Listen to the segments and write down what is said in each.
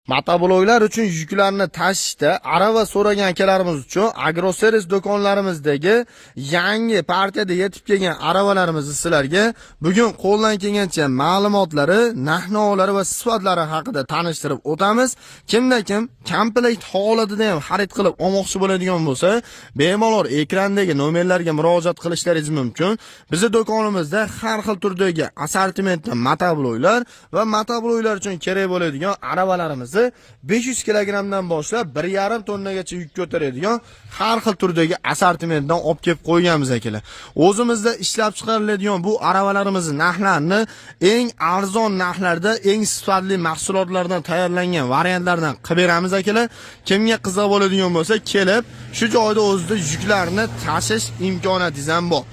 Motobloklar uchun yuklarni tashishda arava so'ragan akalarimiz uchun agroservis do'konlarimizdagi yangi partiyada yetib kelgan aravalarimizni sizlarga bugun qo'ldan kelgancha ma'lumotlari, narx-navolari va sifatlari haqida tanishtirib o'tamiz. Kim komplekt holatida ham xarid qilib olmoqchi bo'ladigan bo'lsa, bemalol ekrandagi nomerlarga murojaat qilishlaringiz mumkin. Bizning do'konimizda har xil turdagi assortimentda motobloklar va motobloklar uchun kerak bo'ladigan aravalarimiz 500 kilogramdan boshlab 1,5 tonnagacha yuk ko'taradigan har xil turdagi assortimentdan olib kelib qo'yganmiz akalar. O'zimizda ishlab chiqariladigan bu aravalarimizni narxlarini eng arzon narxlarda, eng sifatli mahsulotlardan tayyorlangan variantlardan qilib beramiz akalar. Kimga qiziq bo'ladigan bo'lsa, kelib shu joyda o'zida yuklarni tashish imkoniyatingiz ham bor.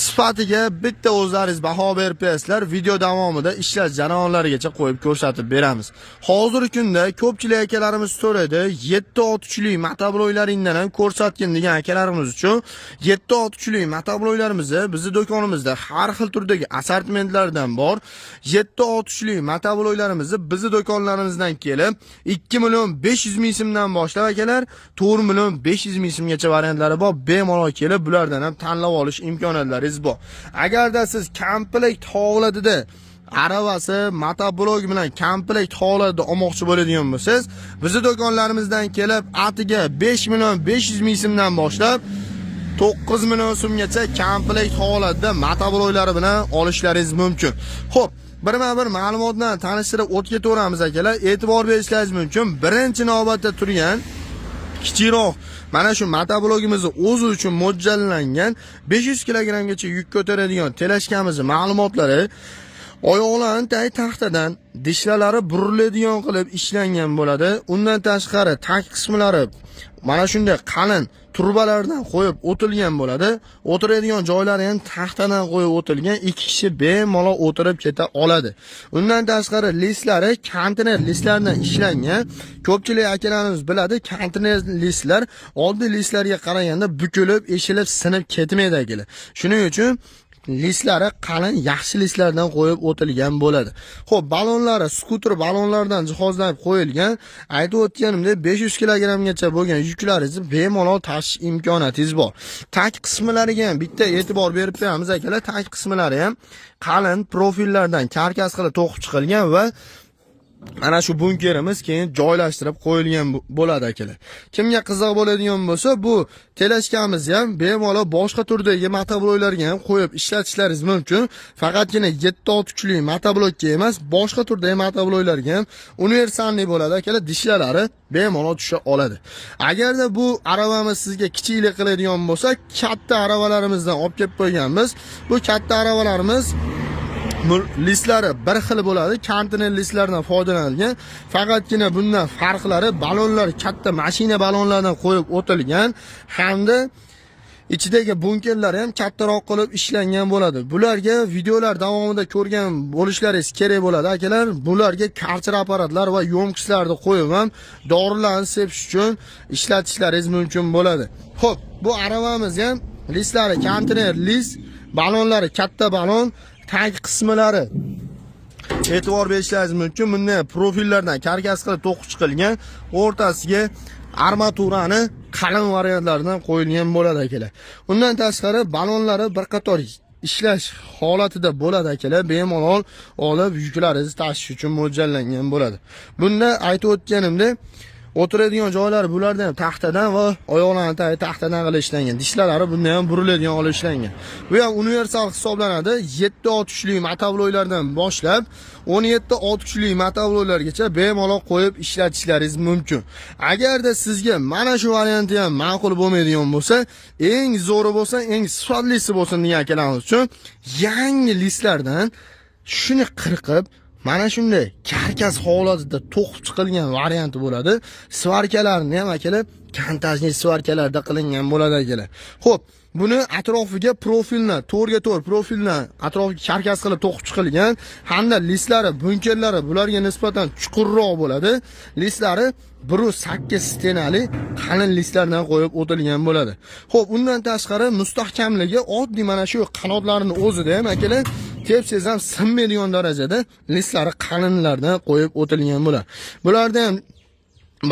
Sifatiga bitta o'zlaringiz baho berib berasizlar, video davomida ishlash jarayonlarigacha qo'yib ko'rsatib beramiz. Hozirgi kunda ko'pchilik akalarimiz so'raydi, 7 ot kuchli motobloklaringdan ham ko'rsatgin degan akalarimiz uchun 7 ot kuchli motobloklarimizni bizning do'konimizda har xil turdagi assortimentlardan bor. 7 ot kuchli motobloklarimizni bizning do'konlarimizdan kelib 2 million 500 ming so'mdan boshlab akalar 4 million 500 ming so'mgacha variantlari bor. Bemalol kelib bulardan ham tanlab olish imkoniyatlari bor. Agarda siz komplekt holatida aravasi, motoblok bilan komplekt holatda olmoqchi bo'ladigan bo'lsangiz, bizning do'konlarimizdan kelib atiga 5 million 500 ming so'mdan boshlab 9 million so'mgacha komplekt holatda motobloklari bilan olishlaringiz mumkin. Xo'p, bir ma'lumotdan tanishtirib o'tib ketaveramiz akalar. E'tibor berishlaringiz mumkin. Birinchi navbatda turgan kichikroq mana shu motoblogimizni o'zi uchun mo'ljallangan 500 kilogramgacha yuk ko'taradigan teleskamizni ma'lumotlari oyoqlarini taxtadan, dishlalari buriladigan qilib ishlangan bo'ladi. Undan tashqari tag qismlari mana shunday qalin turbalardan qo'yib o'tilgan bo'ladi. O'tiradigan joylari ham taxtadan qo'yib o'tilgan, 2 kishi bemalol o'tirib keta oladi. Undan tashqari lislari konteyner listlaridan ishlangan. Ko'pchilik akalarimiz biladi, konteyner listlar oddiy listlarga qaraganda bukilib, eshilib, sinib ketmaydi akalar. Shuning uchun listlari qalin, yaxshi listlardan qo'yib o'tilgan bo'ladi. Xo'p, balonlari skuter balonlardan jihozlanib qo'yilgan. Aytib o'tganimdek 500 kilogramgacha bo'lgan yuklaringizni bemalol tashish imkoniyatingiz bor. Tag qismlariga ham bitta e'tibor berib beramiz akalar. Tag qismlari ham qalin profillardan karkas qilib to'qib chiqilgan va mana shu bunkerimiz keyin joylashtirib qo'yilgan bo'ladi akalar. Kimga qiziq bo'ladigan bo'lsa, bu teleskamiz ham bemalol boshqa turdagi motobloklarga ham qo'yib ishlatishlaringiz mumkin. Faqatgina 7 ot kuchli motoblokka emas, boshqa turdagi motobloklarga ham universalniy bo'ladi akalar. Dishlalari bemalol tusha oladi. Agarda bu aravamiz sizga kichiklik qiladigan bo'lsa, katta aravalarimizdan olib kelib qo'yganmiz. Bu katta aravalarimiz listlari bir xil bo'ladi. Konteyner listlaridan foydalanilgan. Faqatgina bundan farqlari balonlar katta mashina balonlaridan qo'yib o'tilgan hamda ichidagi bunkerlar ham kattaroq qilib ishlangan bo'ladi. Bularga videolar davomida ko'rgan bo'lishlaringiz kerak bo'ladi akalar. Bularga karcher apparatlar va yo'mkichlarni qo'yib ham dorilarni sepish uchun ishlatishlaringiz mumkin bo'ladi. Xo'p, bu aravamiz ham listlari konteyner list, balonlari katta balon, tag qismlari e'tibor berishlaringiz mumkin. Bunday profillardan karkas qilib to'qib chiqilgan, o'rtasiga armaturani qalin variantlaridan qo'yilgan bo'ladi akalar. Undan tashqari balonlari bir qator ishlash holatida bo'ladi akalar. Bemalol olib yuklaringizni tashish uchun mo'ljallangan bo'ladi. Bunda aytib o'tganimdek o'tiradigan joylari bularda ham taxtadan va oyoqlarini taxtadan qilib ishlangan. Dishlalari bunda ham buriladigan olib ishlangan. Bu ham universal hisoblanadi. 7 ot kuchli motobloklardan boshlab 17 ot kuchli motobloklargacha bemalol qo'yib ishlatishlaringiz mumkin. Agarda sizga mana shu varianti ham ma'qul bo'lmaydigan bo'lsa, eng zo'ri bo'lsa, eng sifatlisi bo'lsin degan akalarimiz uchun yangi listlardan shuni qirqib mana shunday karkas holatida to'qib chiqilgan varianti bo'ladi. Svarkalarni ham akalar kontajniy svarkalarda qilingan bo'ladi akalar. Xo'p, buni atrofiga profilni, 4x4 profilni atrofiga karkas qilib to'qib chiqilgan hamda listlari, bunkerlari bularga nisbatan chuqurroq bo'ladi. Listlari 1.8 stenali qalin listlardan qo'yib o'tilgan bo'ladi. Xo'p, undan tashqari mustahkamligi oddiy mana shu qanotlarning o'zida ham akalar tepsangiz ham sinmaydigan darajada listlari qalinlardan qo'yib o'tilgan bo'ladi. Bularda ham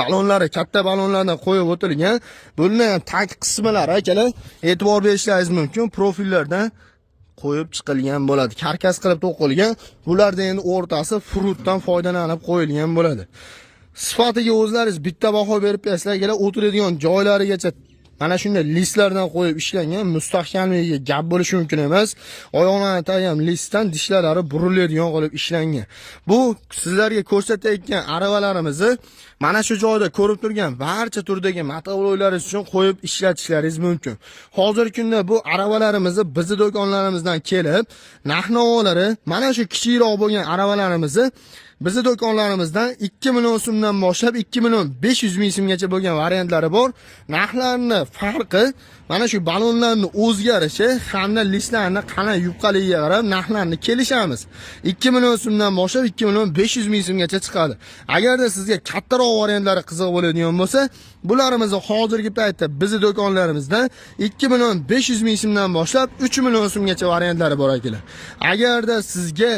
balonlari katta balonlardan qo'yib o'tilgan. Buni tag qismlari akalar e'tibor berishingiz mumkin. Profillardan qo'yib chiqilgan bo'ladi. Karkas qilib to'qilgan. Bularda endi o'rtasi frutdan foydalanib qo'yilgan bo'ladi. Sifatiga o'zlaringiz bitta baho berib bersizlar, o'tiradigan joylarigacha mana shunday listlardan qo'yib ishlangan, mustahkamligiga gap bo'lishi mumkin emas. Oyoqlarni tagi ham listdan dishlalari buriladigan qilib ishlangan. Bu sizlarga ko'rsatayotgan aravalarimizni mana shu joyda ko'rib turgan barcha turdagi motovloylaringiz uchun qo'yib ishlatishlaringiz mumkin. Hozirgi kunda bu aravalarimizni bizning do'konlarimizdan kelib, narx-navolari mana shu kichikroq bo'lgan aravalarimizni bizning do'konlarimizdan 2 million so'mdan boshlab 2 million 500 ming so'mgacha bo'lgan variantlari bor. Narxlarning farqi mana shu balonlarning o'zgarishi hamda listlarning qanday yupqaligiga qarab narxlarni kelishamiz. 2 million so'mdan boshlab 2 million 500 ming so'mgacha chiqadi. Agarda sizga kattaroq variantlari qiziq bo'ladigan bo'lsa, bularimizni hozirgi paytda bizning do'konlarimizda 2 million 500 ming so'mdan boshlab 3 million so'mgacha variantlari bor akalar. Agarda sizga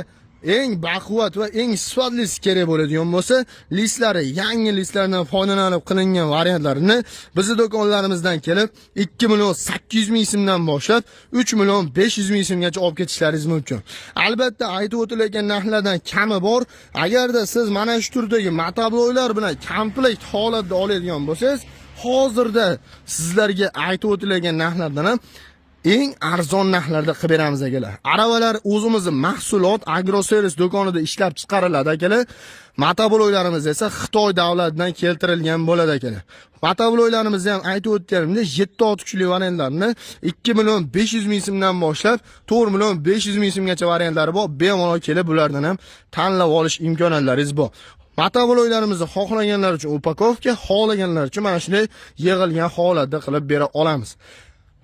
eng baquvvat va eng sifatli kerak bo'ladigan bo'lsa, listlari yangi listlardan foydalanib qilingan variantlarini bizning do'konlarimizdan kelib 2 million 800 ming so'mdan boshlab 3 million 500 ming so'mgacha olib ketishlaringiz mumkin. Albatta aytib o'tilgan narxlardan kami bor. Agarda siz mana shu turdagi motabloylar bilan komplekt holatda oladigan bo'lsangiz, hozirda sizlarga aytib o'tilgan narxlardan ham eng arzon narxlarda qilib beramiz akalar. Aravalar o'zimizning mahsulot agroservis do'konida ishlab chiqariladi akalar. Motabloylarimiz esa Xitoy davlatidan keltirilgan bo'ladi akalar. Motabloylarimizni ham aytib o'tganimda 7 ot kuchli variantlarni 2 million 500 ming so'mdan boshlab 4 million 500 ming so'mgacha variantlari bor. Bemalol kelib bulardan ham tanlab olish imkoniyatlaringiz bor. Motabloylarimizni xohlaganlar uchun upakovka, xohlaganlar uchun mana shunday yig'ilgan holatda qilib bera olamiz.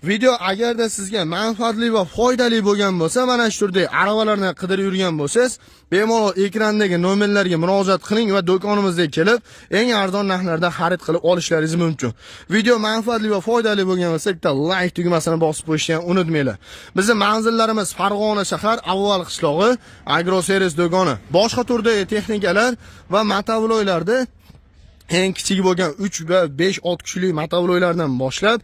Video agarda sizga manfaatli va foydali bo'lgan bo'lsa, mana shu turdagi aravalarni qidirib yurgan bo'lsangiz, bemalol ekrandagi nomerlarga murojaat qiling va do'konimizga kelib, eng arzon narxlarda xarid qilib olishlaringiz mumkin. Video manfaatli va foydali bo'lgan bo'lsa, bitta like tugmasini bosib qo'yishni unutmanglar. Bizning manzillarimiz Farg'ona shahar Avval qishlog'i agroservis do'koni. Boshqa turdagi texnikalar va motovloylarda eng kichik bo'lgan 3 va 5 ot kuchli motovloylardan boshlab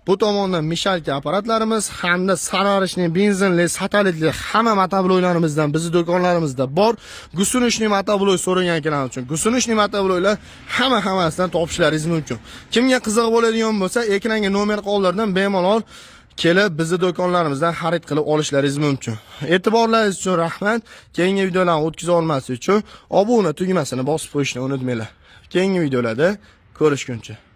bu tomondan mishalka apparatlarimiz hamda sararishli, benzinli, satelitli hamma motabloylarimizdan bizning do'konlarimizda bor. Gusunishli motabloy so'ragan ekanlar uchun gusunishli motabloylar hammasidan topishlaringiz mumkin. Kimga qiziq bo'ladigan bo'lsa, ekranga nomer qoldirdim, bemalol kelib bizning do'konlarimizdan xarid qilib olishlaringiz mumkin. E'tiborlaringiz uchun rahmat. Keyingi videolarni o'tkaza olmaslik uchun obuna tugmasini bosib qo'yishni unutmanglar. Keyingi videolarda ko'rishguncha